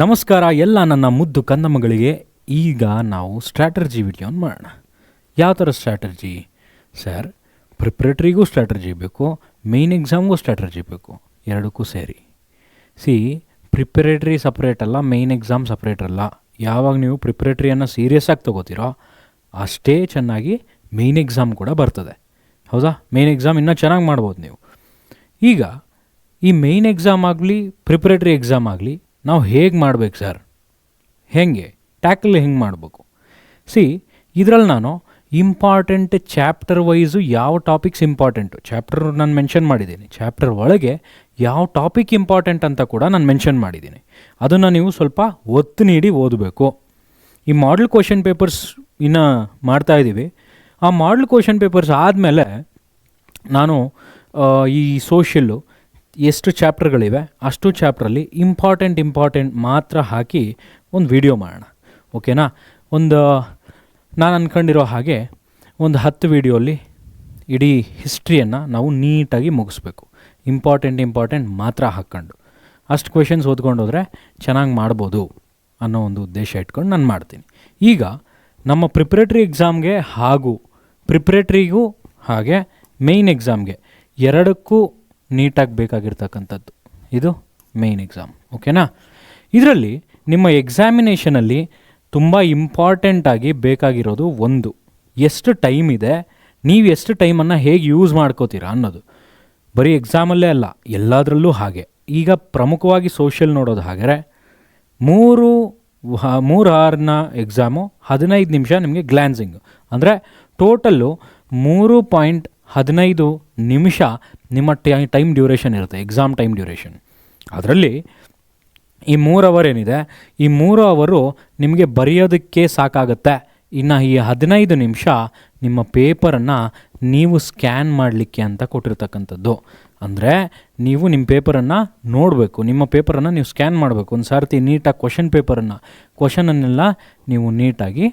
ನಮಸ್ಕಾರ ಎಲ್ಲ ನನ್ನ ಮುದ್ದು ಕಂದಮ್ಮಗಳಿಗೆ. ಈಗ ನಾವು ಸ್ಟ್ರಾಟರ್ಜಿ ವಿಡಿಯೋನ ಮಾಡೋಣ. ಯಾವ ಥರ ಸ್ಟ್ರಾಟರ್ಜಿ ಸರ್? ಪ್ರಿಪ್ರೇಟ್ರಿಗೂ ಸ್ಟ್ರಾಟರ್ಜಿ ಬೇಕು, ಮೇಯ್ನ್ ಎಕ್ಸಾಮ್ಗೂ ಸ್ಟ್ರಾಟರ್ಜಿ ಬೇಕು, ಎರಡಕ್ಕೂ ಸೇರಿ. ಪ್ರಿಪ್ರೇಟ್ರಿ ಸಪ್ರೇಟ್ ಅಲ್ಲ, ಮೇಯ್ನ್ ಎಕ್ಸಾಮ್ ಸಪ್ರೇಟ್ ಅಲ್ಲ. ಯಾವಾಗ ನೀವು ಪ್ರಿಪ್ರೇಟ್ರಿಯನ್ನು ಸೀರಿಯಸ್ ಆಗಿ ತೊಗೋತೀರೋ ಅಷ್ಟೇ ಚೆನ್ನಾಗಿ ಮೇಯ್ನ್ ಎಕ್ಸಾಮ್ ಕೂಡ ಬರ್ತದೆ. ಹೌದಾ? ಮೇಯ್ನ್ ಎಕ್ಸಾಮ್ ಇನ್ನೂ ಚೆನ್ನಾಗಿ ಮಾಡ್ಬೋದು ನೀವು. ಈಗ ಈ ಮೇಯ್ನ್ ಎಕ್ಸಾಮ್ ಆಗಲಿ ಪ್ರಿಪ್ರೇಟ್ರಿ ಎಕ್ಸಾಮ್ ಆಗಲಿ ನಾವು ಹೇಗೆ ಮಾಡ್ಬೇಕು ಸರ್? ಹೆಂಗೆ ಟ್ಯಾಕಲ್ ಹೆಂಗೆ ಮಾಡಬೇಕು? ಇದರಲ್ಲಿ ನಾನು ಇಂಪಾರ್ಟೆಂಟ್ ಚಾಪ್ಟರ್ ವೈಸು ಯಾವ ಟಾಪಿಕ್ಸ್ ಇಂಪಾರ್ಟೆಂಟು ಚಾಪ್ಟರ್ ನಾನು ಮೆನ್ಷನ್ ಮಾಡಿದ್ದೀನಿ. ಚಾಪ್ಟರ್ ಒಳಗೆ ಯಾವ ಟಾಪಿಕ್ ಇಂಪಾರ್ಟೆಂಟ್ ಅಂತ ಕೂಡ ನಾನು ಮೆನ್ಷನ್ ಮಾಡಿದ್ದೀನಿ. ಅದನ್ನು ನೀವು ಸ್ವಲ್ಪ ಒತ್ತು ನೀಡಿ ಓದಬೇಕು. ಈ ಮಾಡಲ್ ಕ್ವಶನ್ ಪೇಪರ್ಸ್ ಇನ್ನು ಮಾಡ್ತಾಯಿದ್ದೀವಿ. ಆ ಮಾಡಲ್ ಕ್ವಶನ್ ಪೇಪರ್ಸ್ ಆದಮೇಲೆ ನಾನು ಈ ಸೋಷಿಯಲ್ಲು ಎಷ್ಟು ಚಾಪ್ಟರ್ಗಳಿವೆ ಅಷ್ಟು ಚಾಪ್ಟ್ರಲ್ಲಿ ಇಂಪಾರ್ಟೆಂಟ್ ಮಾತ್ರ ಹಾಕಿ ಒಂದು ವಿಡಿಯೋ ಮಾಡೋಣ. ಓಕೆನಾ? ನಾನು ಅಂದ್ಕೊಂಡಿರೋ ಹಾಗೆ ಒಂದು 10 ವಿಡಿಯೋಲ್ಲಿ ಇಡೀ ಹಿಸ್ಟ್ರಿಯನ್ನು ನಾವು ನೀಟಾಗಿ ಮುಗಿಸ್ಬೇಕು. ಇಂಪಾರ್ಟೆಂಟ್ ಮಾತ್ರ ಹಾಕ್ಕೊಂಡು ಅಷ್ಟು ಕ್ವೆಶನ್ಸ್ ಓದ್ಕೊಂಡು ಹೋದರೆ ಚೆನ್ನಾಗಿ ಮಾಡ್ಬೋದು ಅನ್ನೋ ಒಂದು ಉದ್ದೇಶ ಇಟ್ಕೊಂಡು ನಾನು ಮಾಡ್ತೀನಿ. ಈಗ ನಮ್ಮ ಪ್ರಿಪ್ರೇಟ್ರಿ ಎಕ್ಸಾಮ್ಗೆ ಹಾಗೂ ಪ್ರಿಪ್ರೇಟ್ರಿಗೂ ಹಾಗೆ ಮೇಯ್ನ್ ಎಕ್ಸಾಮ್ಗೆ ಎರಡಕ್ಕೂ ನೀಟಾಗಿ ಬೇಕಾಗಿರ್ತಕ್ಕಂಥದ್ದು ಇದು ಮೇಯ್ನ್ ಎಕ್ಸಾಮ್. ಓಕೆನಾ? ಇದರಲ್ಲಿ ನಿಮ್ಮ ಎಕ್ಸಾಮಿನೇಷನಲ್ಲಿ ತುಂಬ ಇಂಪಾರ್ಟೆಂಟಾಗಿ ಬೇಕಾಗಿರೋದು ಒಂದು, ಎಷ್ಟು ಟೈಮ್ ಇದೆ, ನೀವು ಎಷ್ಟು ಟೈಮನ್ನು ಹೇಗೆ ಯೂಸ್ ಮಾಡ್ಕೋತೀರಾ ಅನ್ನೋದು. ಬರೀ ಎಕ್ಸಾಮಲ್ಲೇ ಅಲ್ಲ, ಎಲ್ಲದರಲ್ಲೂ ಹಾಗೆ. ಈಗ ಪ್ರಮುಖವಾಗಿ ಸೋಷಿಯಲ್ ನೋಡೋದು ಹಾಗೆ 3 ಅವರ್ನ ಎಕ್ಸಾಮು, 15 ನಿಮಿಷ ನಿಮಗೆ ಗ್ಲ್ಯಾನ್ಸಿಂಗು, ಅಂದರೆ ಟೋಟಲ್ಲು 3.15 ನಿಮಿಷ ನಿಮ್ಮ ಟೈಮ್ ಡ್ಯೂರೇಷನ್ ಇರುತ್ತೆ, ಎಕ್ಸಾಮ್ ಟೈಮ್ ಡ್ಯೂರೇಷನ್. ಅದರಲ್ಲಿ ಈ 3 ಅವರ್ ಏನಿದೆ, ಈ 3 ಅವರು ನಿಮಗೆ ಬರೆಯೋದಕ್ಕೆ ಸಾಕಾಗುತ್ತೆ. ಇನ್ನು ಈ 15 ನಿಮಿಷ ನಿಮ್ಮ ಪೇಪರನ್ನು ನೀವು ಸ್ಕ್ಯಾನ್ ಮಾಡಲಿಕ್ಕೆ ಅಂತ ಕೊಟ್ಟಿರ್ತಕ್ಕಂಥದ್ದು. ಅಂದರೆ ನೀವು ನಿಮ್ಮ ಪೇಪರನ್ನು ನೋಡಬೇಕು, ನಿಮ್ಮ ಪೇಪರನ್ನು ನೀವು ಸ್ಕ್ಯಾನ್ ಮಾಡಬೇಕು. ಒಂದು ಸಾರ್ತಿ ನೀಟಾಗಿ ಕ್ವಶನನ್ನೆಲ್ಲ ನೀವು ನೀಟಾಗಿ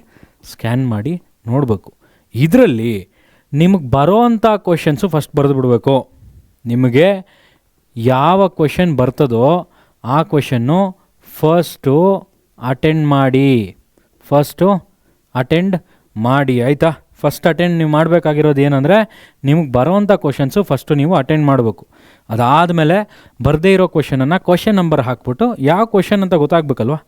ಸ್ಕ್ಯಾನ್ ಮಾಡಿ ನೋಡಬೇಕು. ಇದರಲ್ಲಿ ನಿಮಗೆ ಬರೋ ಅಂಥ ಕ್ವೆಶನ್ಸು ಫಸ್ಟ್ ಬರೆದು ಬಿಡಬೇಕು. ನಿಮಗೆ ಯಾವ ಕ್ವೆಶನ್ ಬರ್ತದೋ ಆ ಕ್ವೆಶನ್ನು ಫಸ್ಟು ಅಟೆಂಡ್ ಮಾಡಿ. ಆಯಿತಾ? ಫಸ್ಟ್ ಅಟೆಂಡ್ ನೀವು ಮಾಡಬೇಕಾಗಿರೋದು ಏನಂದರೆ, ನಿಮಗೆ ಬರೋವಂಥ ಕ್ವೆಶನ್ಸು ಫಸ್ಟು ನೀವು ಅಟೆಂಡ್ ಮಾಡಬೇಕು. ಅದಾದಮೇಲೆ ಬರದೇ ಇರೋ ಕ್ವೆಶನನ್ನು ಕ್ವೆಶನ್ ನಂಬರ್ ಹಾಕ್ಬಿಟ್ಟು ಯಾವ ಕ್ವೆಶನ್ ಅಂತ ಗೊತ್ತಾಗಬೇಕಲ್ವ,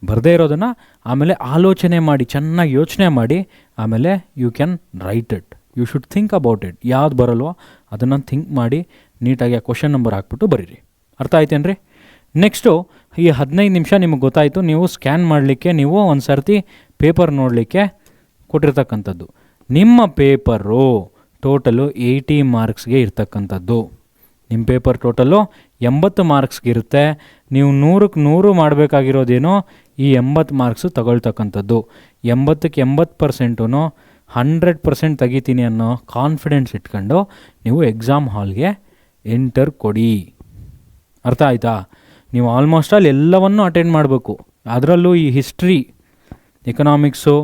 ಬರದೇ ಇರೋದನ್ನು ಆಮೇಲೆ ಆಲೋಚನೆ ಮಾಡಿ, ಚೆನ್ನಾಗಿ ಯೋಚನೆ ಮಾಡಿ, ಆಮೇಲೆ you can write it. You should think about it. ಯಾವ್ದು ಬರಲ್ವೋ ಅದನ್ನು ಥಿಂಕ್ ಮಾಡಿ ನೀಟಾಗಿ ಆ ಕ್ವೆಶನ್ ನಂಬರ್ ಹಾಕ್ಬಿಟ್ಟು ಬರೀರಿ. ಅರ್ಥ ಆಯ್ತೇನ್ರಿ? ನೆಕ್ಸ್ಟು ಈ 15 ನಿಮಿಷ ನಿಮಗೆ ಗೊತ್ತಾಯಿತು, ನೀವು ಸ್ಕ್ಯಾನ್ ಮಾಡಲಿಕ್ಕೆ, ನೀವು ಒಂದು ಸರ್ತಿ ಪೇಪರ್ ನೋಡಲಿಕ್ಕೆ ಕೊಟ್ಟಿರ್ತಕ್ಕಂಥದ್ದು. ನಿಮ್ಮ ಪೇಪರು ಟೋಟಲು 80 ಮಾರ್ಕ್ಸ್ಗೆ ಇರ್ತಕ್ಕಂಥದ್ದು. ನಿಮ್ಮ ಪೇಪರ್ ಟೋಟಲು 80 ಮಾರ್ಕ್ಸ್ಗೆ ಇರುತ್ತೆ. ನೀವು 100ಕ್ಕೆ 100 ಮಾಡಬೇಕಾಗಿರೋದೇನೋ ಈ 80 ಮಾರ್ಕ್ಸು ತಗೊಳ್ತಕ್ಕಂಥದ್ದು. 80ಕ್ಕೆ 80% 100% ತೆಗಿತೀನಿ ಅನ್ನೋ ಕಾನ್ಫಿಡೆನ್ಸ್ ಇಟ್ಕೊಂಡು ನೀವು ಎಕ್ಸಾಮ್ ಹಾಲ್ಗೆ ಎಂಟರ್ ಕೊಡಿ. ಅರ್ಥ ಆಯಿತಾ? ನೀವು ಆಲ್ಮೋಸ್ಟ್ ಆಲ್ ಎಲ್ಲವನ್ನೂ ಅಟೆಂಡ್ ಮಾಡಬೇಕು. ಅದರಲ್ಲೂ ಈ ಹಿಸ್ಟ್ರಿ, ಎಕನಾಮಿಕ್ಸು,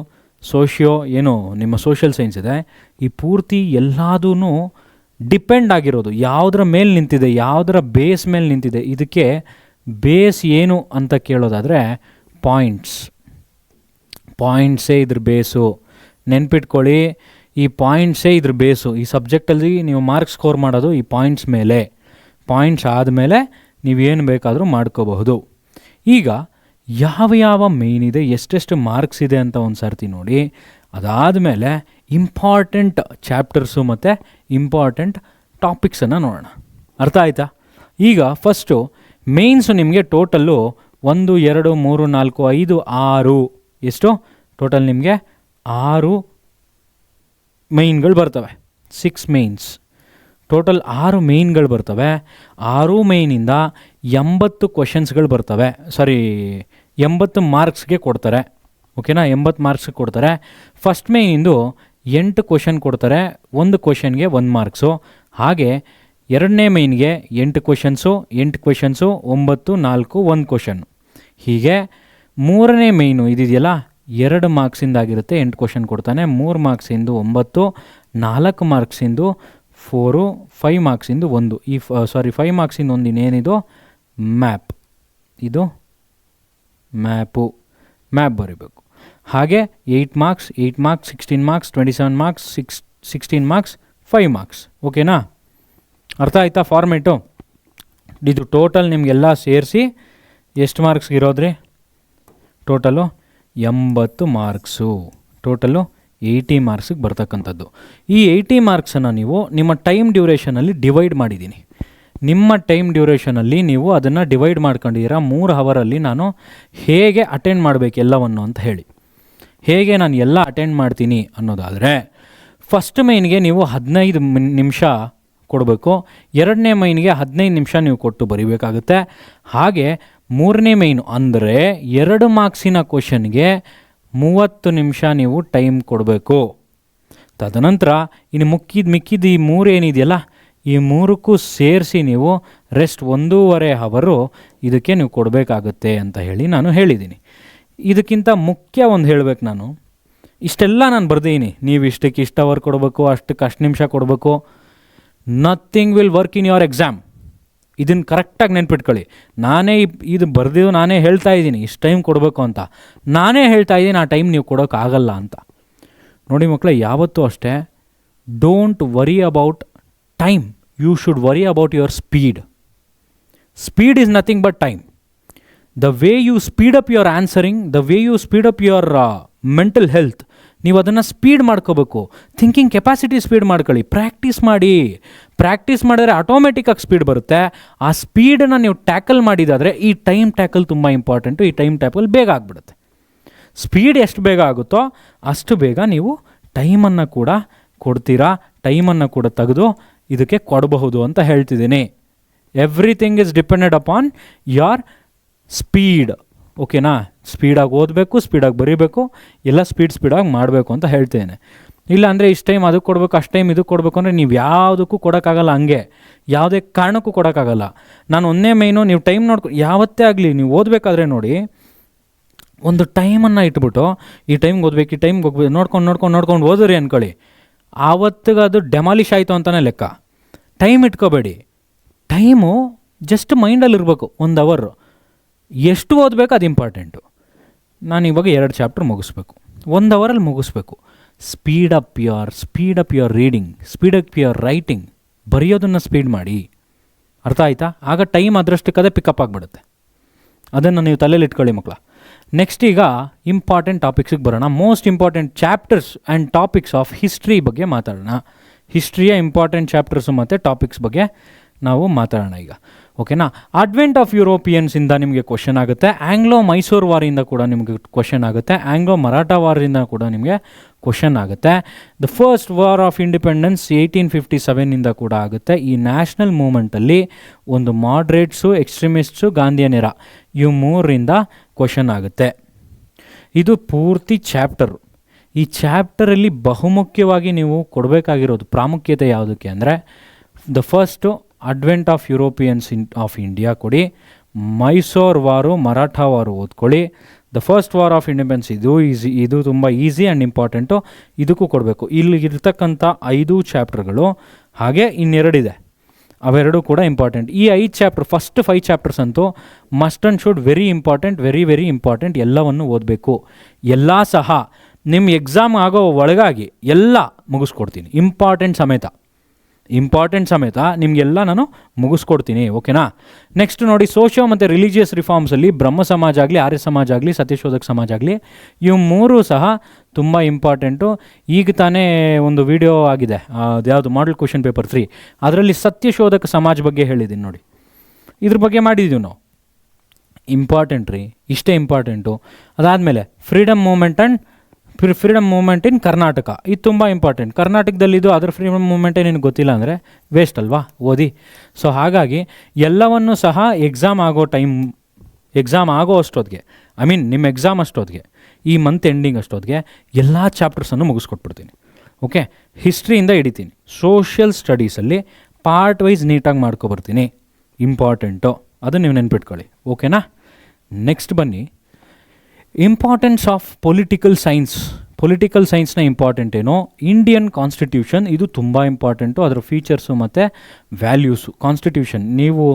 ಸೋಷಿಯೋ, ಏನು ನಿಮ್ಮ ಸೋಷಿಯಲ್ ಸೈನ್ಸ್ ಇದೆ, ಈ ಪೂರ್ತಿ ಎಲ್ಲದೂ ಡಿಪೆಂಡ್ ಆಗಿರೋದು ಯಾವುದರ ಮೇಲೆ ನಿಂತಿದೆ, ಯಾವುದರ ಬೇಸ್ ಮೇಲೆ ನಿಂತಿದೆ. ಇದಕ್ಕೆ ಬೇಸ್ ಏನು ಅಂತ ಕೇಳೋದಾದರೆ ಪಾಯಿಂಟ್ಸೇ ಇದ್ರ ಬೇಸು. ನೆನ್ಪಿಟ್ಕೊಳ್ಳಿ, ಈ ಪಾಯಿಂಟ್ಸೇ ಇದ್ರ ಬೇಸು. ಈ ಸಬ್ಜೆಕ್ಟಲ್ಲಿ ನೀವು ಮಾರ್ಕ್ಸ್ ಸ್ಕೋರ್ ಮಾಡೋದು ಈ ಪಾಯಿಂಟ್ಸ್ ಮೇಲೆ. ಪಾಯಿಂಟ್ಸ್ ಆದಮೇಲೆ ನೀವೇನು ಬೇಕಾದರೂ ಮಾಡ್ಕೋಬಹುದು. ಈಗ ಯಾವ ಮೇಯ್ನ್ ಇದೆ, ಎಷ್ಟೆಷ್ಟು ಮಾರ್ಕ್ಸ್ ಇದೆ ಅಂತ ಒಂದು ಸರ್ತಿ ನೋಡಿ. ಅದಾದಮೇಲೆ ಇಂಪಾರ್ಟೆಂಟ್ ಚಾಪ್ಟರ್ಸು ಮತ್ತು ಇಂಪಾರ್ಟೆಂಟ್ ಟಾಪಿಕ್ಸನ್ನು ನೋಡೋಣ. ಅರ್ಥ ಆಯಿತಾ? ಈಗ ಫಸ್ಟು ಮೇಯ್ನ್ಸು ನಿಮಗೆ ಟೋಟಲ್ಲು 1, 2, 3, 4, 5, 6 ಎಷ್ಟು ಟೋಟಲ್ ನಿಮಗೆ 6 ಮೇಯ್ನ್ಗಳು ಬರ್ತವೆ. 6 ಮೇಯ್ನ್ಸ್ ಟೋಟಲ್ 6 ಮೇಯ್ನ್ಗಳು ಬರ್ತವೆ. 6 ಮೇಯ್ನಿಂದ 80 ಕ್ವೆಶನ್ಸ್ಗಳು ಬರ್ತವೆ. 80 ಮಾರ್ಕ್ಸ್ಗೆ ಕೊಡ್ತಾರೆ. ಓಕೆನಾ? 80 ಮಾರ್ಕ್ಸ್ಗೆ ಕೊಡ್ತಾರೆ. ಫಸ್ಟ್ ಮೇಯ್ನಿಂದು 8 ಕ್ವೆಶನ್ ಕೊಡ್ತಾರೆ. ಒಂದು ಕ್ವೆಶನ್ಗೆ 1 ಮಾರ್ಕ್ಸು. ಹಾಗೆ ಎರಡನೇ ಮೇಯ್ನ್ಗೆ 8 ಕ್ವೆಶನ್ಸು, 9, 4, 1 ಕ್ವೆಶನ್ನು. ಹೀಗೆ ಮೂರನೇ ಮೇಯ್ನು ಇದೆಯಲ್ಲ, 2 ಮಾರ್ಕ್ಸಿಂದಾಗಿರುತ್ತೆ. 8 ಕ್ವೆಶನ್ ಕೊಡ್ತಾನೆ. 3 ಮಾರ್ಕ್ಸಿಂದು 9, 4 ಮಾರ್ಕ್ಸಿಂದು 4, 5 ಮಾರ್ಕ್ಸಿಂದು 1. 5 ಮಾರ್ಕ್ಸಿಂದು ಒಂದು ಇನ್ನೇನಿದು ಮ್ಯಾಪ್, ಇದು ಮ್ಯಾಪ್ ಬರೀಬೇಕು. ಹಾಗೆ 8 marks 16 marks 27 marks 16 marks 5 marks. ಓಕೆನಾ? ಅರ್ಥ ಆಯ್ತಾ ಫಾರ್ಮೇಟು? ಇದು ಟೋಟಲ್ ನಿಮಗೆಲ್ಲ ಸೇರಿಸಿ ಎಷ್ಟು ಮಾರ್ಕ್ಸ್ಗೆ ಇರೋದ್ರಿ? Total 80 marks. ಟೋಟಲು 80 ಮಾರ್ಕ್ಸಿಗೆ ಬರ್ತಕ್ಕಂಥದ್ದು. ಈ 80 ಮಾರ್ಕ್ಸನ್ನು ನೀವು ನಿಮ್ಮ ಟೈಮ್ ಡ್ಯೂರೇಷನಲ್ಲಿ ಡಿವೈಡ್ ಮಾಡಿದ್ದೀನಿ. ನಿಮ್ಮ ಟೈಮ್ ಡ್ಯೂರೇಷನಲ್ಲಿ ನೀವು ಅದನ್ನು ಡಿವೈಡ್ ಮಾಡ್ಕೊಂಡಿದ್ದೀರಾ. 3 ಅವರಲ್ಲಿ ನಾನು ಹೇಗೆ ಅಟೆಂಡ್ ಮಾಡಬೇಕು ಎಲ್ಲವನ್ನು ಅಂತ ಹೇಳಿ, ಹೇಗೆ ನಾನು ಎಲ್ಲ ಅಟೆಂಡ್ ಮಾಡ್ತೀನಿ ಅನ್ನೋದಾದರೆ, ಫಸ್ಟ್ ಮೈನ್ಗೆ ನೀವು 15 ನಿಮಿಷ ಕೊಡಬೇಕು. 2ನೇ ಮೈನ್ಗೆ 15 ನಿಮಿಷ ನೀವು ಕೊಟ್ಟು ಬರೀಬೇಕಾಗುತ್ತೆ. ಹಾಗೆ 3ನೇ ಮೈನು ಅಂದರೆ 2 ಮಾರ್ಕ್ಸಿನ ಕ್ವಶನ್ಗೆ 30 ನಿಮಿಷ ನೀವು ಟೈಮ್ ಕೊಡಬೇಕು. ತದನಂತರ ಇನ್ನು ಮಿಕ್ಕಿದ ಈ 3 ಏನಿದೆಯಲ್ಲ, ಈ 3ಕ್ಕೂ ಸೇರಿಸಿ ನೀವು ರೆಸ್ಟ್ 1.5 ಅವರು ಇದಕ್ಕೆ ನೀವು ಕೊಡಬೇಕಾಗುತ್ತೆ ಅಂತ ಹೇಳಿ ನಾನು ಹೇಳಿದ್ದೀನಿ. ಇದಕ್ಕಿಂತ ಮುಖ್ಯ ಒಂದು ಹೇಳಬೇಕು, ನಾನು ಇಷ್ಟೆಲ್ಲ ನಾನು ಬರ್ದಿದ್ದೀನಿ, ನೀವು ಇಷ್ಟಕ್ಕೆ ಇಷ್ಟು ಅವರ್ ಕೊಡಬೇಕು, ಅಷ್ಟು ನಿಮಿಷ ಕೊಡಬೇಕು. Nothing will work in your exam. ಇದನ್ನು ಕರೆಕ್ಟಾಗಿ ನೆನ್ಪಿಟ್ಕೊಳ್ಳಿ. ನಾನೇ ಇದು ಬರೆದಿದ್ದು ನಾನೇ ಹೇಳ್ತಾ ಇದ್ದೀನಿ ಇಷ್ಟು ಟೈಮ್ ಕೊಡಬೇಕು ಅಂತ. ನಾನೇ ಹೇಳ್ತಾ ಇದ್ದೀನಿ ಆ ಟೈಮ್ ನೀವು ಕೊಡೋಕ್ಕಾಗಲ್ಲ ಅಂತ. ನೋಡಿ ಮಕ್ಕಳೇ, ಯಾವತ್ತೂ ಅಷ್ಟೇ, don't worry about time, you should worry about your speed. Speed is nothing but time. The way you speed up your answering, the way you speed up your mental health, ನೀವು ಅದನ್ನು speed ಮಾಡ್ಕೋಬೇಕು. Thinking capacity speed ಮಾಡ್ಕೊಳ್ಳಿ. Practice ಮಾಡಿದರೆ ಆಟೋಮೆಟಿಕ್ಕಾಗಿ speed ಬರುತ್ತೆ. ಆ ಸ್ಪೀಡನ್ನು ನೀವು tackle ಮಾಡಿದಾದರೆ ಈ ಟೈಮ್ ಟ್ಯಾಕಲ್ ತುಂಬ ಇಂಪಾರ್ಟೆಂಟು. ಈ ಟೈಮ್ ಟ್ಯಾಕಲ್ ಬೇಗ ಆಗಿಬಿಡುತ್ತೆ. ಸ್ಪೀಡ್ ಎಷ್ಟು ಬೇಗ ಆಗುತ್ತೋ ಅಷ್ಟು ಬೇಗ ನೀವು ಟೈಮನ್ನು ಕೂಡ ಕೊಡ್ತೀರಾ, ಟೈಮನ್ನು ಕೂಡ ತೆಗೆದು ಇದಕ್ಕೆ ಕೊಡಬಹುದು ಅಂತ ಹೇಳ್ತಿದ್ದೀನಿ. Everything is depended upon your speed. ಓಕೆನಾ? ಸ್ಪೀಡಾಗಿ ಓದಬೇಕು, ಸ್ಪೀಡಾಗಿ ಬರೀಬೇಕು, ಎಲ್ಲ ಸ್ಪೀಡಾಗಿ ಮಾಡಬೇಕು ಅಂತ ಹೇಳ್ತೇನೆ. ಇಲ್ಲ ಅಂದರೆ ಇಷ್ಟು ಟೈಮ್ ಅದಕ್ಕೆ ಕೊಡಬೇಕು, ಅಷ್ಟು ಟೈಮ್ ಇದಕ್ಕೆ ಕೊಡಬೇಕು ಅಂದರೆ ನೀವು ಯಾವುದಕ್ಕೂ ಕೊಡೋಕ್ಕಾಗಲ್ಲ. ಹಂಗೆ ಯಾವುದೇ ಕಾರಣಕ್ಕೂ ಕೊಡೋಕ್ಕಾಗಲ್ಲ. ನಾನು ಒಂದೇ ಮೈನು ನೀವು ಟೈಮ್ ಯಾವತ್ತೇ ಆಗಲಿ ನೀವು ಓದಬೇಕಾದ್ರೆ ನೋಡಿ, ಒಂದು ಟೈಮನ್ನು ಇಟ್ಬಿಟ್ಟು ಈ ಟೈಮ್ಗೆ ಓದಬೇಕು, ಈ ಟೈಮ್ಗೆ ಹೋಗ್ಬೇಕು, ನೋಡ್ಕೊಂಡು ಓದ್ರಿ ಅಂದ್ಕೊಳ್ಳಿ, ಆವತ್ತಿಗೆ ಅದು ಡೆಮಾಲಿಷ್ ಆಯಿತು ಅಂತಲೇ ಲೆಕ್ಕ. ಟೈಮ್ ಇಟ್ಕೋಬೇಡಿ. ಟೈಮು ಜಸ್ಟ್ ಮೈಂಡಲ್ಲಿರಬೇಕು. 1 ಅವರು ಎಷ್ಟು ಓದಬೇಕು ಅದು ಇಂಪಾರ್ಟೆಂಟು. ನಾನು ಇವಾಗ 2 ಚಾಪ್ಟರ್ ಮುಗಿಸ್ಬೇಕು, 1 ಅವರಲ್ಲಿ ಮುಗಿಸ್ಬೇಕು. Speed up your reading, speed up your writing. ಬರೆಯೋದನ್ನು ಸ್ಪೀಡ್ ಮಾಡಿ. ಅರ್ಥ ಆಯಿತಾ? ಆಗ ಟೈಮ್ ಅದರಷ್ಟಕ್ಕದೇ ಪಿಕಪ್ ಆಗಿಬಿಡುತ್ತೆ. ಅದನ್ನು ನೀವು ತಲೆಯಲ್ಲಿ ಇಟ್ಕೊಳ್ಳಿ ಮಕ್ಕಳ. ನೆಕ್ಸ್ಟ್ ಈಗ ಇಂಪಾರ್ಟೆಂಟ್ ಟಾಪಿಕ್ಸಿಗೆ ಬರೋಣ. Most important chapters and topics of history ಬಗ್ಗೆ ಮಾತಾಡೋಣ. ಹಿಸ್ಟ್ರಿಯ ಇಂಪಾರ್ಟೆಂಟ್ ಚಾಪ್ಟರ್ಸು ಮತ್ತು ಟಾಪಿಕ್ಸ್ ಬಗ್ಗೆ ನಾವು ಮಾತಾಡೋಣ ಈಗ. ಓಕೆನಾ? ಅಡ್ವೆಂಟ್ ಆಫ್ ಯುರೋಪಿಯನ್ಸಿಂದ ನಿಮಗೆ ಕ್ವಶನ್ ಆಗುತ್ತೆ. ಆಂಗ್ಲೋ ಮೈಸೂರು ವಾರಿಂದ ಕೂಡ ನಿಮಗೆ ಕ್ವಶನ್ ಆಗುತ್ತೆ. ಆಂಗ್ಲೋ ಮರಾಠ ವಾರಿಂದ ಕೂಡ ನಿಮಗೆ ಕ್ವಶನ್ ಆಗುತ್ತೆ. The first war of independence 1857 ಕೂಡ ಆಗುತ್ತೆ. ಈ ನ್ಯಾಷನಲ್ ಮೂಮೆಂಟಲ್ಲಿ ಒಂದು ಮಾಡ್ರೇಟ್ಸು, ಎಕ್ಸ್ಟ್ರೀಮಿಸ್ಟ್ಸು, ಗಾಂಧಿಯನೇರ, ಇವು 3ರಿಂದ ಕ್ವಶನ್ ಆಗುತ್ತೆ. ಇದು ಪೂರ್ತಿ ಚಾಪ್ಟರು. ಈ ಚಾಪ್ಟರಲ್ಲಿ ಬಹುಮುಖ್ಯವಾಗಿ ನೀವು ಕೊಡಬೇಕಾಗಿರೋದು ಪ್ರಾಮುಖ್ಯತೆ ಯಾವುದಕ್ಕೆ ಅಂದರೆ, the first advent of Europeans of India ಕೊಡಿ. ಮೈಸೂರು ವಾರು, ಮರಾಠ ವಾರು ಓದ್ಕೊಳ್ಳಿ. The first war of independence ಇದು ತುಂಬ ಈಸಿ ಆ್ಯಂಡ್ ಇಂಪಾರ್ಟೆಂಟು. ಇದಕ್ಕೂ ಕೊಡಬೇಕು. ಇಲ್ಲಿ ಇರ್ತಕ್ಕಂಥ 5 ಚಾಪ್ಟರ್ಗಳು, ಹಾಗೆ ಇನ್ನೆರಡಿದೆ, ಅವೆರಡೂ ಕೂಡ ಇಂಪಾರ್ಟೆಂಟ್. ಈ 5 ಚಾಪ್ಟರ್, ಫಸ್ಟ್ 5 ಚಾಪ್ಟರ್ಸ್ ಅಂತೂ must and should very important. ಎಲ್ಲವನ್ನು ಓದಬೇಕು. ಎಲ್ಲ ಸಹ ನಿಮ್ಮ ಎಕ್ಸಾಮ್ ಆಗೋ ಒಳಗಾಗಿ ಎಲ್ಲ ಮುಗಿಸ್ಕೊಡ್ತೀನಿ, ಇಂಪಾರ್ಟೆಂಟ್ ಸಮೇತ ನಿಮಗೆಲ್ಲ ನಾನು ಮುಗಿಸ್ಕೊಡ್ತೀನಿ. ಓಕೆನಾ? ನೆಕ್ಸ್ಟ್ ನೋಡಿ, ಸೋಷಿಯೋ ಮತ್ತು ರಿಲಿಜಿಯಸ್ ರಿಫಾರ್ಮ್ಸಲ್ಲಿ ಬ್ರಹ್ಮ ಸಮಾಜ ಆಗಲಿ, ಆರ್ಯ ಸಮಾಜ ಆಗಲಿ, ಸತ್ಯಶೋಧಕ ಸಮಾಜ ಆಗಲಿ, ಇವು 3 ಸಹ ತುಂಬ ಇಂಪಾರ್ಟೆಂಟು. ಈಗ ತಾನೇ ಒಂದು ವಿಡಿಯೋ ಆಗಿದೆ, ಅದ್ಯಾವುದು ಮಾಡೆಲ್ ಕ್ವಶನ್ ಪೇಪರ್ 3, ಅದರಲ್ಲಿ ಸತ್ಯಶೋಧಕ ಸಮಾಜ ಬಗ್ಗೆ ಹೇಳಿದ್ದೀನಿ ನೋಡಿ. ಇದ್ರ ಬಗ್ಗೆ ಮಾಡಿದ್ದೀವಿ ನಾವು. ಇಂಪಾರ್ಟೆಂಟ್ ರೀ, ಇಷ್ಟೇ ಇಂಪಾರ್ಟೆಂಟು. ಅದಾದಮೇಲೆ ಫ್ರೀಡಮ್ ಮೂಮೆಂಟ್ ಇನ್ ಕರ್ನಾಟಕ, ಇದು ತುಂಬ ಇಂಪಾರ್ಟೆಂಟ್. ಕರ್ನಾಟಕದಲ್ಲಿದ್ದು ಅದರ ಫ್ರೀಡಮ್ ಮೂಮೆಂಟೇ ನಿನಗೆ ಗೊತ್ತಿಲ್ಲ ಅಂದರೆ ವೇಸ್ಟ್ ಅಲ್ವಾ, ಓದಿ. ಸೊ ಹಾಗಾಗಿ ಎಲ್ಲವನ್ನೂ ಸಹ ಎಕ್ಸಾಮ್ ಆಗೋ ಅಷ್ಟೊತ್ತಿಗೆ, ನಿಮ್ಮ ಎಕ್ಸಾಮ್ ಅಷ್ಟೊತ್ತಿಗೆ, ಈ ಮಂತ್ ಎಂಡಿಂಗ್ ಅಷ್ಟೊತ್ತಿಗೆ ಎಲ್ಲ ಚಾಪ್ಟರ್ಸನ್ನು ಮುಗಿಸ್ಕೊಟ್ಬಿಡ್ತೀನಿ. ಓಕೆ? ಹಿಸ್ಟ್ರಿಯಿಂದ ಹಿಡಿತೀನಿ. ಸೋಷಿಯಲ್ ಸ್ಟಡೀಸಲ್ಲಿ ಪಾರ್ಟ್ ವೈಸ್ ನೀಟಾಗಿ ಮಾಡ್ಕೊಬರ್ತೀನಿ. ಇಂಪಾರ್ಟೆಂಟು, ಅದು ನೀವು ನೆನ್ಪಿಟ್ಕೊಳ್ಳಿ. ಓಕೆನಾ? ನೆಕ್ಸ್ಟ್ ಬನ್ನಿ, ಇಂಪಾರ್ಟೆನ್ಸ್ ಆಫ್ ಪೊಲಿಟಿಕಲ್ ಸೈನ್ಸ್ನ ಇಂಪಾರ್ಟೆಂಟ್ ಏನೋ, ಇಂಡಿಯನ್ ಕಾನ್ಸ್ಟಿಟ್ಯೂಷನ್ ಇದು ತುಂಬ ಇಂಪಾರ್ಟೆಂಟು. ಅದರ ಫೀಚರ್ಸು ಮತ್ತು ವ್ಯಾಲ್ಯೂಸು. ಕಾನ್ಸ್ಟಿಟ್ಯೂಷನ್, ನೀವು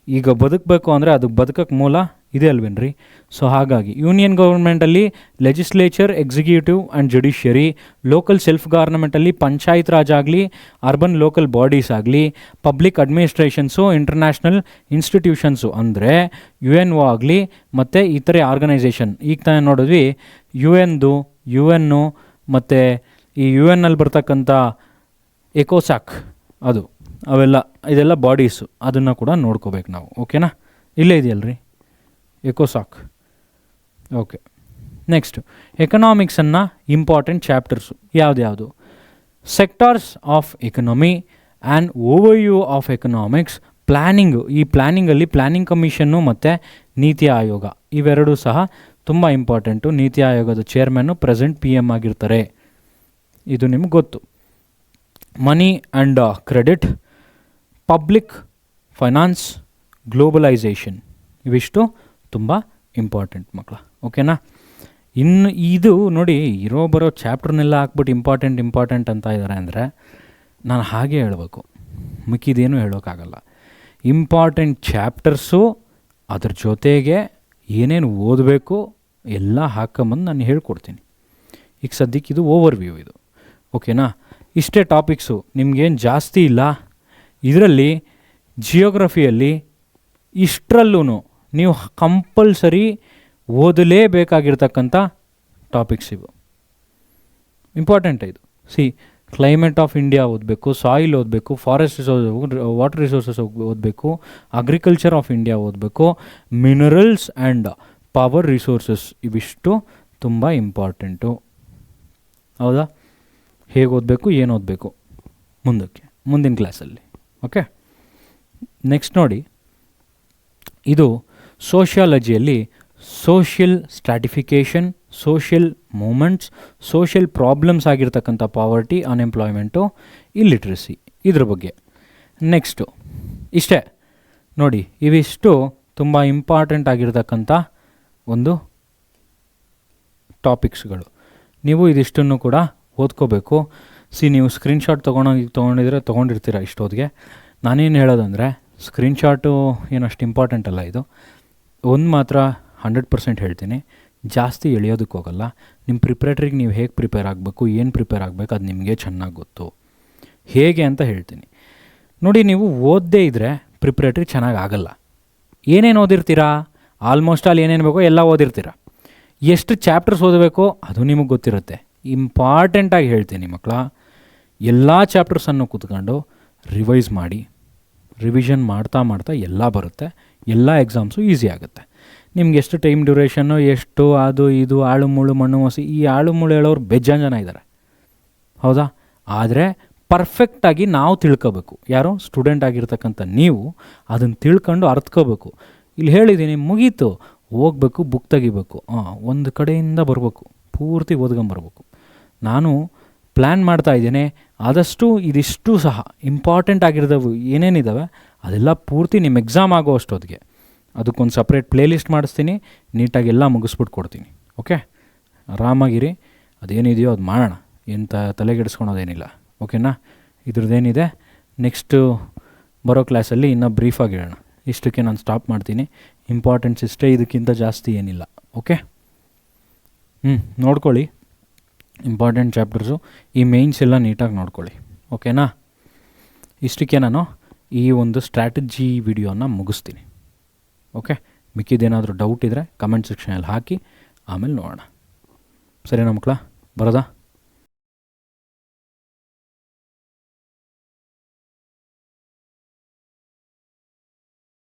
ಈಗ ಬದುಕಬೇಕು ಅಂದರೆ ಅದಕ್ಕೆ ಬದುಕಕ್ಕೆ ಮೂಲ ಇದೆ ಅಲ್ವೇನ್ರಿ? ಸೊ ಹಾಗಾಗಿ ಯೂನಿಯನ್ ಗೌರ್ಮೆಂಟಲ್ಲಿ legislature, executive and judiciary, local self ಗವರ್ನಮೆಂಟಲ್ಲಿ ಪಂಚಾಯತ್ ರಾಜ್ ಆಗಲಿ, ಅರ್ಬನ್ ಲೋಕಲ್ ಬಾಡೀಸ್ ಆಗಲಿ, ಪಬ್ಲಿಕ್ ಅಡ್ಮಿನಿಸ್ಟ್ರೇಷನ್ಸು, ಇಂಟರ್ನ್ಯಾಷನಲ್ ಇನ್ಸ್ಟಿಟ್ಯೂಷನ್ಸು ಅಂದರೆ ಯು ಎನ್ ಒ ಆಗಲಿ ಮತ್ತು ಇತರೆ ಆರ್ಗನೈಸೇಷನ್. ಈಗ ತಾನೇ ನೋಡಿದ್ವಿ ಯು ಎನ್ನು ಮತ್ತು ಈ ಯು ಎನ್ನಲ್ಲಿ ಬರ್ತಕ್ಕಂಥ ಎಕೋಸಾಕ್ ಇದೆಲ್ಲ ಬಾಡೀಸು, ಅದನ್ನು ಕೂಡ ನೋಡ್ಕೋಬೇಕು ನಾವು. ಓಕೆನಾ? ಇಲ್ಲೇ ಇದೆಯಲ್ರಿ ಎಕೋಸಾಕ್. ಓಕೆ, ನೆಕ್ಸ್ಟ್ ಎಕನಾಮಿಕ್ಸನ್ನು ಇಂಪಾರ್ಟೆಂಟ್ ಚಾಪ್ಟರ್ಸು ಯಾವ್ದು? ಸೆಕ್ಟಾರ್ಸ್ of economy and overview of economics, planning. ಈ ಪ್ಲ್ಯಾನಿಂಗಲ್ಲಿ ಪ್ಲ್ಯಾನಿಂಗ್ ಕಮಿಷನ್ನು ಮತ್ತು ನೀತಿ ಆಯೋಗ ಇವೆರಡೂ ಸಹ ತುಂಬ ಇಂಪಾರ್ಟೆಂಟು. ನೀತಿ ಆಯೋಗದ ಚೇರ್ಮನ್ನು ಪ್ರೆಸೆಂಟ್ PM ಆಗಿರ್ತಾರೆ, ಇದು ನಿಮ್ಗೆ ಗೊತ್ತು. Money and credit, public finance, globalisation, ಇವಿಷ್ಟು ತುಂಬ ಇಂಪಾರ್ಟೆಂಟ್ ಮಕ್ಕಳ. ಓಕೆನಾ? ಇನ್ನು ಇದು ನೋಡಿ, ಬರೋ ಚಾಪ್ಟರ್ನೆಲ್ಲ ಹಾಕ್ಬಿಟ್ಟು ಇಂಪಾರ್ಟೆಂಟ್ ಅಂತ ಇದ್ದಾರೆ ಅಂದರೆ ನಾನು ಹಾಗೆ ಹೇಳಬೇಕು, ಮಿಕ್ಕಿದೇನು ಹೇಳೋಕ್ಕಾಗಲ್ಲ. ಇಂಪಾರ್ಟೆಂಟ್ ಚಾಪ್ಟರ್ಸು ಅದ್ರ ಜೊತೆಗೆ ಏನೇನು ಓದಬೇಕು ಎಲ್ಲ ಹಾಕೊಂಬಂದು ನಾನು ಹೇಳ್ಕೊಡ್ತೀನಿ. ಈಗ ಸದ್ಯಕ್ಕೆ ಇದು ಓವರ್ವ್ಯೂ ಇದು. ಓಕೆನಾ? ಇಷ್ಟೇ ಟಾಪಿಕ್ಸು, ನಿಮಗೇನು ಜಾಸ್ತಿ ಇಲ್ಲ. ಇದರಲ್ಲಿ ಜಿಯೋಗ್ರಫಿಯಲ್ಲಿ ಇಷ್ಟರಲ್ಲೂ ನೀವು ಕಂಪಲ್ಸರಿ ಓದಲೇಬೇಕಾಗಿರ್ತಕ್ಕಂಥ ಟಾಪಿಕ್ಸ್ ಇವು. ಇಂಪಾರ್ಟೆಂಟ್ ಇದು. ಕ್ಲೈಮೇಟ್ ಆಫ್ ಇಂಡಿಯಾ ಓದಬೇಕು, ಸಾಯಿಲ್ ಓದಬೇಕು, ಫಾರೆಸ್ಟ್ ವಾಟರ್ ರಿಸೋರ್ಸಸ್ ಓದಬೇಕು, ಅಗ್ರಿಕಲ್ಚರ್ ಆಫ್ ಇಂಡಿಯಾ ಓದಬೇಕು, ಮಿನರಲ್ಸ್ ಆ್ಯಂಡ್ ಪವರ್ ರಿಸೋರ್ಸಸ್, ಇವಿಷ್ಟು ತುಂಬ ಇಂಪಾರ್ಟೆಂಟು. ಹೌದಾ? ಹೇಗೆ ಓದಬೇಕು, ಏನು ಓದಬೇಕು ಮುಂದಿನ ಕ್ಲಾಸಲ್ಲಿ. ಓಕೆ, ನೆಕ್ಸ್ಟ್ ನೋಡಿ, ಇದು ಸೋಷಿಯಾಲಜಿಯಲ್ಲಿ social stratification, social movements, social problems ಆಗಿರ್ತಕ್ಕಂಥ ಪಾವರ್ಟಿ, ಅನ್ಎಂಪ್ಲಾಯ್ಮೆಂಟು, ಇಲ್ಲಿಟ್ರಸಿ, ಇದ್ರ ಬಗ್ಗೆ. ನೆಕ್ಸ್ಟು ಇಷ್ಟೇ ನೋಡಿ, ಇವಿಷ್ಟು ತುಂಬ ಇಂಪಾರ್ಟೆಂಟ್ ಆಗಿರ್ತಕ್ಕಂಥ ಒಂದು ಟಾಪಿಕ್ಸ್ಗಳು. ನೀವು ಇದಿಷ್ಟನ್ನು ಕೂಡ ಓದ್ಕೋಬೇಕು. ನೀವು ಸ್ಕ್ರೀನ್ಶಾಟ್ ತೊಗೊಂಡಿರ್ತೀರ ಇಷ್ಟೊತ್ತಿಗೆ. ನಾನೇನು ಹೇಳೋದಂದರೆ, ಸ್ಕ್ರೀನ್ಶಾಟು ಏನಷ್ಟು ಇಂಪಾರ್ಟೆಂಟ್ ಅಲ್ಲ. ಇದು ಒಂದು ಮಾತ್ರ 100% ಹೇಳ್ತೀನಿ, ಜಾಸ್ತಿ ಎಳೆಯೋದಕ್ಕೆ ಹೋಗಲ್ಲ. ನಿಮ್ಮ ಪ್ರಿಪ್ರೇಟ್ರಿಗೆ ನೀವು ಹೇಗೆ ಪ್ರಿಪೇರ್ ಆಗಬೇಕು, ಏನು ಪ್ರಿಪೇರ್ ಆಗಬೇಕು, ಅದು ನಿಮಗೆ ಚೆನ್ನಾಗಿ ಗೊತ್ತು. ಹೇಗೆ ಅಂತ ಹೇಳ್ತೀನಿ ನೋಡಿ. ನೀವು ಓದದೇ ಇದ್ದರೆ ಪ್ರಿಪ್ರೇಟ್ರಿ ಚೆನ್ನಾಗಿ ಆಗಲ್ಲ. ಏನೇನು ಓದಿರ್ತೀರಾ, ಆಲ್ಮೋಸ್ಟ್ ಆಲ್ ಏನೇನು ಬೇಕೋ ಎಲ್ಲ ಓದಿರ್ತೀರ. ಎಷ್ಟು ಚಾಪ್ಟರ್ಸ್ ಓದಬೇಕೋ ಅದು ನಿಮಗೆ ಗೊತ್ತಿರುತ್ತೆ. ಇಂಪಾರ್ಟೆಂಟಾಗಿ ಹೇಳ್ತೀನಿ ಮಕ್ಕಳ, ಎಲ್ಲ ಚಾಪ್ಟರ್ಸನ್ನು ಕೂತ್ಕೊಂಡು ರಿವೈಸ್ ಮಾಡಿ. ರಿವಿಷನ್ ಮಾಡ್ತಾ ಎಲ್ಲ ಬರುತ್ತೆ. ಎಲ್ಲ ಎಕ್ಸಾಮ್ಸು ಈಸಿ ಆಗುತ್ತೆ. ನಿಮ್ಗೆ ಎಷ್ಟು ಟೈಮ್ ಡ್ಯೂರೇಷನ್ನು, ಎಷ್ಟು ಅದು ಇದು ಆಳು ಮುಳು ಮಣ್ಣು ಮಸಿ, ಈ ಆಳು ಮುಳು ಹೇಳೋರು ಬೇಜಾನ್ ಜನ ಇದ್ದಾರೆ. ಹೌದಾ? ಆದರೆ ಪರ್ಫೆಕ್ಟಾಗಿ ನಾವು ತಿಳ್ಕೋಬೇಕು. ಯಾರೋ ಸ್ಟೂಡೆಂಟ್ ಆಗಿರ್ತಕ್ಕಂಥ ನೀವು ಅದನ್ನು ತಿಳ್ಕೊಂಡು ಅರ್ಥಕೋಬೇಕು. ಇಲ್ಲಿ ಹೇಳಿದ್ದೀನಿ, ಮುಗೀತು, ಹೋಗ್ಬೇಕು, ಬುಕ್ ತೆಗಿಬೇಕು, ಒಂದು ಕಡೆಯಿಂದ ಬರಬೇಕು, ಪೂರ್ತಿ ಓದ್ಕೊಂಬರ್ಬೇಕು. ನಾನು ಪ್ಲ್ಯಾನ್ ಮಾಡ್ತಾಯಿದ್ದೇನೆ, ಆದಷ್ಟು ಇದಿಷ್ಟು ಸಹ ಇಂಪಾರ್ಟೆಂಟ್ ಆಗಿರೋದವು ಏನೇನಿದ್ದಾವೆ ಅದೆಲ್ಲ ಪೂರ್ತಿ ನಿಮ್ಮ ಎಕ್ಸಾಮ್ ಆಗೋ ಅಷ್ಟೊತ್ತಿಗೆ ಅದಕ್ಕೊಂದು ಸಪ್ರೇಟ್ ಪ್ಲೇಲಿಸ್ಟ್ ಮಾಡಿಸ್ತೀನಿ, ನೀಟಾಗಿ ಎಲ್ಲ ಮುಗಿಸ್ಬಿಟ್ಟು ಕೊಡ್ತೀನಿ. ಓಕೆ, ಆರಾಮಾಗಿರಿ. ಅದೇನಿದೆಯೋ ಅದು ಮಾಡೋಣ, ಎಂಥ ತಲೆಗೆಡಿಸ್ಕೊಳೋದೇನಿಲ್ಲ. ಓಕೆನಾ? ಇದ್ರದ್ದೇನಿದೆ ನೆಕ್ಸ್ಟು ಬರೋ ಕ್ಲಾಸಲ್ಲಿ ಇನ್ನೂ ಬ್ರೀಫಾಗಿ ಹೇಳೋಣ. ಇಷ್ಟಕ್ಕೆ ನಾನು ಸ್ಟಾಪ್ ಮಾಡ್ತೀನಿ. ಇಂಪಾರ್ಟೆನ್ಸ್ ಇಷ್ಟೇ, ಇದಕ್ಕಿಂತ ಜಾಸ್ತಿ ಏನಿಲ್ಲ. ಓಕೆ, ನೋಡ್ಕೊಳ್ಳಿ ಇಂಪಾರ್ಟೆಂಟ್ ಚಾಪ್ಟರ್ಸು, ಈ ಮೇಯ್ನ್ಸ್ ಎಲ್ಲ ನೀಟಾಗಿ ನೋಡ್ಕೊಳ್ಳಿ. ಓಕೆನಾ? ಇಷ್ಟಕ್ಕೆ ನಾನು ಈ ಒಂದು ಸ್ಟ್ರಾಟಜಿ ವಿಡಿಯೋನ ಮುಗಿಸ್ತೀನಿ. ಓಕೆ, ಮಿಕ್ಕಿದ್ದೇನಾದರೂ ಡೌಟ್ ಇದ್ದರೆ ಕಮೆಂಟ್ ಸೆಕ್ಷನಲ್ಲಿ ಹಾಕಿ, ಆಮೇಲೆ ನೋಡೋಣ. ಸರಿನಾ ಮಕ್ಕಳ? ಬರೋದಾ?